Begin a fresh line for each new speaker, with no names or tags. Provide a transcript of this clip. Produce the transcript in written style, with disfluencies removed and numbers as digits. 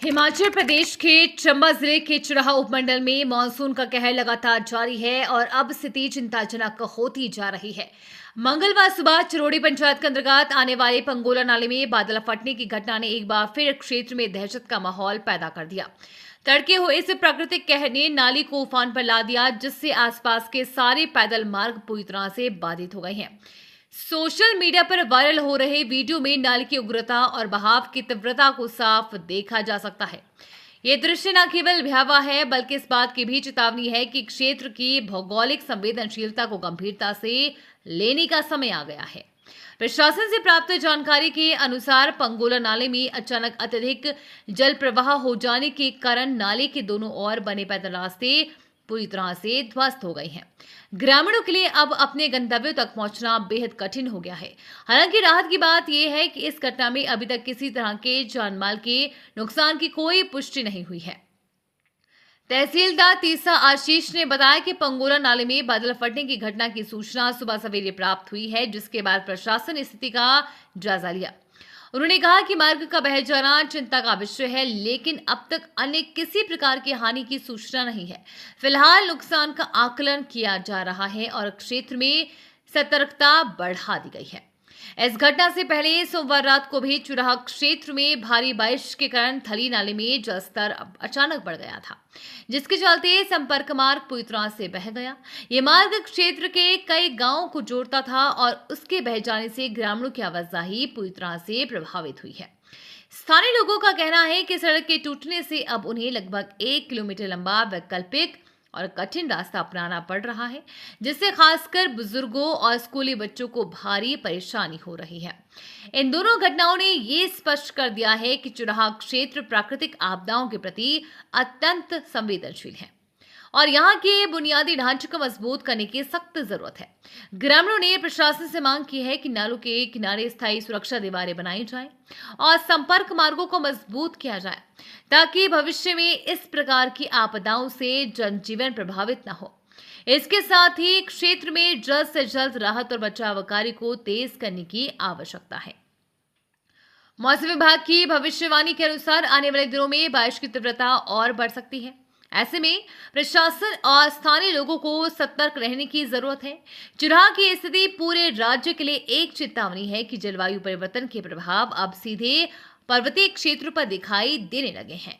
हिमाचल प्रदेश के चंबा जिले के चुराह उपमंडल में मानसून का कहर लगातार जारी है और अब स्थिति चिंताजनक होती जा रही है। मंगलवार सुबह चिरोड़ी पंचायत के अंतर्गत आने वाले पंगोला नाले में बादल फटने की घटना ने एक बार फिर क्षेत्र में दहशत का माहौल पैदा कर दिया। तड़के हुए इस प्राकृतिक कहर ने नाली को उफान पर ला दिया, जिससे आसपास के सारे पैदल मार्ग पूरी तरह से बाधित हो गए हैं। सोशल मीडिया पर वायरल हो रहे वीडियो में नाले की उग्रता और बहाव की तीव्रता को साफ देखा जा सकता है। ये दृश्य न केवल भयावह है, बल्कि इस बात की भी चेतावनी है कि क्षेत्र की भौगोलिक संवेदनशीलता को गंभीरता से लेने का समय आ गया है। प्रशासन से प्राप्त जानकारी के अनुसार पंगोला नाले में अचानक अत्यधिक जल प्रवाह हो जाने के कारण नाले के दोनों ओर बने पैदल रास्ते पूरी तरह से ध्वस्त हो गए हैं। ग्रामीणों के लिए अब अपने गंतव्यों तक पहुंचना बेहद कठिन हो गया है। हालांकि राहत की बात यह है कि इस घटना में अभी तक किसी तरह के जानमाल के नुकसान की कोई पुष्टि नहीं हुई है। तहसीलदार तीसा आशीष ने बताया कि पंगोला नाले में बादल फटने की घटना की सूचना सुबह सवेरे प्राप्त हुई है, जिसके बाद प्रशासन ने स्थिति का जायजा लिया। उन्होंने कहा कि मार्ग का बह जाना चिंता का विषय है, लेकिन अब तक अन्य किसी प्रकार की हानि की सूचना नहीं है। फिलहाल नुकसान का आकलन किया जा रहा है और क्षेत्र में सतर्कता बढ़ा दी गई है। इस घटना से पहले सोमवार रात को भी चुराह क्षेत्र में भारी बारिश के कारण थली नाले में जलस्तर अचानक बढ़ गया था, जिसके चलते संपर्क मार्ग पूरी तरह से बह गया। ये मार्ग क्षेत्र के कई गांवों को जोड़ता था और उसके बह जाने से ग्रामीणों की आवाजाही पूरी तरह से प्रभावित हुई है। स्थानीय लोगों का कहना है कि सड़क के टूटने से अब उन्हें लगभग 1 किलोमीटर लंबा वैकल्पिक और कठिन रास्ता अपनाना पड़ रहा है, जिससे खासकर बुजुर्गों और स्कूली बच्चों को भारी परेशानी हो रही है। इन दोनों घटनाओं ने ये स्पष्ट कर दिया है कि चुराह क्षेत्र प्राकृतिक आपदाओं के प्रति अत्यंत संवेदनशील है और यहाँ के बुनियादी ढांचे को मजबूत करने की सख्त जरूरत है। ग्रामीणों ने प्रशासन से मांग की है कि नालों के किनारे स्थायी सुरक्षा दीवारें बनाई जाएं और संपर्क मार्गों को मजबूत किया जाए, ताकि भविष्य में इस प्रकार की आपदाओं से जनजीवन प्रभावित न हो। इसके साथ ही क्षेत्र में जल्द से जल्द राहत और बचाव कार्य को तेज करने की आवश्यकता है। मौसम विभाग की भविष्यवाणी के अनुसार आने वाले दिनों में बारिश की तीव्रता और बढ़ सकती है। ऐसे में प्रशासन और स्थानीय लोगों को सतर्क रहने की जरूरत है। चुराह की स्थिति पूरे राज्य के लिए एक चेतावनी है कि जलवायु परिवर्तन के प्रभाव अब सीधे पर्वतीय क्षेत्र पर दिखाई देने लगे हैं।